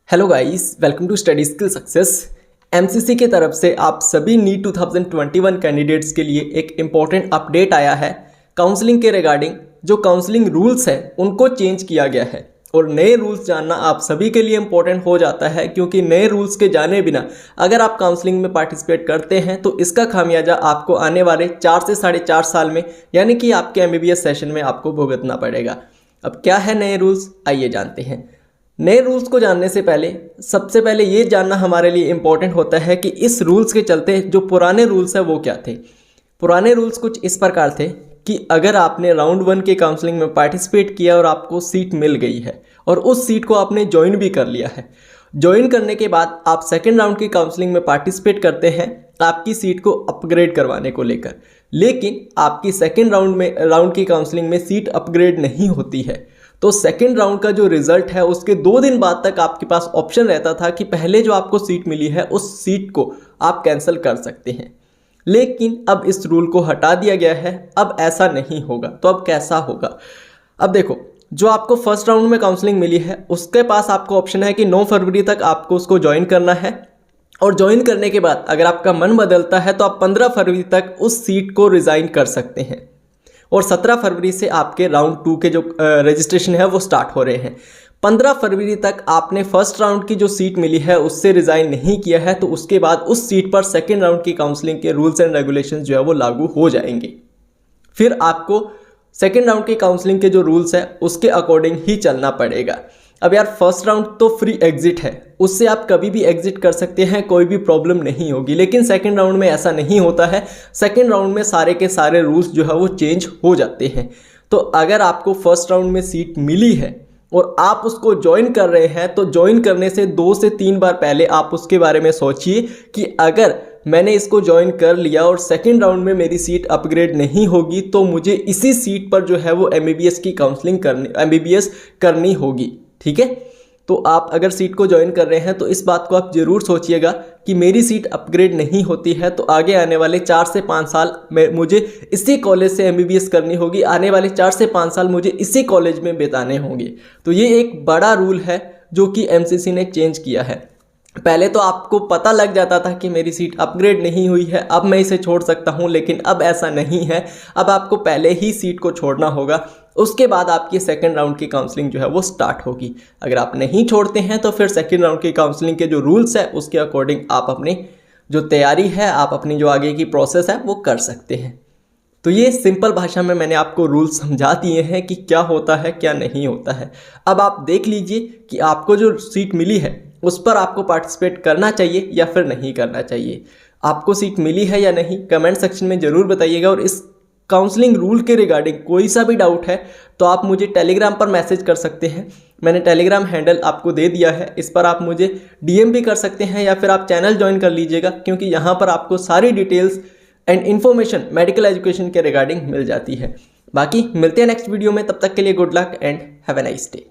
Hello guys, welcome to study skill success. MCC की तरफ से आप सभी नीट 2021 कैंडिडेट्स के लिए एक इम्पॉर्टेंट अपडेट आया है। काउंसलिंग के रिगार्डिंग जो काउंसलिंग रूल्स हैं उनको चेंज किया गया है और नए रूल्स जानना आप सभी के लिए इम्पॉर्टेंट हो जाता है, क्योंकि नए रूल्स के जाने बिना अगर आप काउंसलिंग में पार्टिसिपेट करते हैं तो इसका खामियाजा आपको आने वाले 4 से 4.5 साल में यानी कि आपके एमबीबीएस सेशन में आपको भुगतना पड़ेगा। अब क्या है नए रूल्स, आइए जानते हैं। नए रूल्स को जानने से पहले सबसे पहले ये जानना हमारे लिए इम्पॉर्टेंट होता है कि इस रूल्स के चलते जो पुराने रूल्स हैं वो क्या थे। पुराने रूल्स कुछ इस प्रकार थे कि अगर आपने राउंड 1 के काउंसलिंग में पार्टिसिपेट किया और आपको सीट मिल गई है और उस सीट को आपने ज्वाइन भी कर लिया है, ज्वाइन करने के बाद आप सेकेंड राउंड की काउंसलिंग में पार्टिसिपेट करते हैं आपकी सीट को अपग्रेड करवाने को लेकर, लेकिन आपकी सेकेंड राउंड की काउंसलिंग में सीट अपग्रेड नहीं होती है, तो सेकेंड राउंड का जो रिजल्ट है उसके 2 दिन बाद तक आपके पास ऑप्शन रहता था कि पहले जो आपको सीट मिली है उस सीट को आप कैंसिल कर सकते हैं। लेकिन अब इस रूल को हटा दिया गया है, अब ऐसा नहीं होगा। तो अब कैसा होगा, अब देखो, जो आपको फर्स्ट राउंड में काउंसलिंग मिली है उसके पास आपको ऑप्शन है कि 9 फरवरी तक आपको उसको ज्वाइन करना है, और ज्वाइन करने के बाद अगर आपका मन बदलता है तो आप 15 फरवरी तक उस सीट को रिज़ाइन कर सकते हैं और 17 फरवरी से आपके राउंड 2 के जो रजिस्ट्रेशन है वो स्टार्ट हो रहे हैं। 15 फरवरी तक आपने फर्स्ट राउंड की जो सीट मिली है उससे रिज़ाइन नहीं किया है तो उसके बाद उस सीट पर सेकेंड राउंड की काउंसलिंग के रूल्स एंड रेगुलेशंस जो है वो लागू हो जाएंगे। फिर आपको सेकेंड राउंड की काउंसलिंग के जो रूल्स है उसके अकॉर्डिंग ही चलना पड़ेगा। अब यार, फर्स्ट राउंड तो फ्री एग्जिट है, उससे आप कभी भी एग्जिट कर सकते हैं, कोई भी प्रॉब्लम नहीं होगी। लेकिन सेकंड राउंड में ऐसा नहीं होता है। सेकंड राउंड में सारे के सारे रूल्स जो है वो चेंज हो जाते हैं। तो अगर आपको फर्स्ट राउंड में सीट मिली है और आप उसको ज्वाइन कर रहे हैं तो ज्वाइन करने से 2 से 3 बार पहले आप उसके बारे में सोचिए कि अगर मैंने इसको ज्वाइन कर लिया और सेकेंड राउंड में मेरी सीट अपग्रेड नहीं होगी तो मुझे इसी सीट पर जो है वो एमबीबीएस की काउंसलिंग करनी होगी। ठीक है, तो आप अगर सीट को ज्वाइन कर रहे हैं तो इस बात को आप ज़रूर सोचिएगा कि मेरी सीट अपग्रेड नहीं होती है तो आगे आने वाले 4 से 5 साल में मुझे इसी कॉलेज से एमबीबीएस करनी होगी, आने वाले 4 से 5 साल मुझे इसी कॉलेज में बिताने होंगे। तो ये एक बड़ा रूल है जो कि एमसीसी ने चेंज किया है। पहले तो आपको पता लग जाता था कि मेरी सीट अपग्रेड नहीं हुई है, अब मैं इसे छोड़ सकता हूं, लेकिन अब ऐसा नहीं है। अब आपको पहले ही सीट को छोड़ना होगा, उसके बाद आपकी सेकंड राउंड की काउंसलिंग जो है वो स्टार्ट होगी। अगर आप नहीं छोड़ते हैं तो फिर सेकंड राउंड की काउंसलिंग के जो रूल्स है उसके अकॉर्डिंग आप अपनी जो तैयारी है, आप अपनी जो आगे की प्रोसेस है वो कर सकते हैं। तो ये सिंपल भाषा में मैंने आपको रूल्स समझा दिए हैं कि क्या होता है क्या नहीं होता है। अब आप देख लीजिए कि आपको जो सीट मिली है उस पर आपको पार्टिसिपेट करना चाहिए या फिर नहीं करना चाहिए। आपको सीट मिली है या नहीं कमेंट सेक्शन में ज़रूर बताइएगा। और इस काउंसलिंग रूल के रिगार्डिंग कोई सा भी डाउट है तो आप मुझे टेलीग्राम पर मैसेज कर सकते हैं। मैंने टेलीग्राम हैंडल आपको दे दिया है, इस पर आप मुझे डीएम भी कर सकते हैं या फिर आप चैनल ज्वाइन कर लीजिएगा, क्योंकि यहाँ पर आपको सारी details and information medical education के रिगार्डिंग मिल जाती है। बाकी मिलते हैं नेक्स्ट वीडियो में, तब तक के लिए good luck and have a nice day.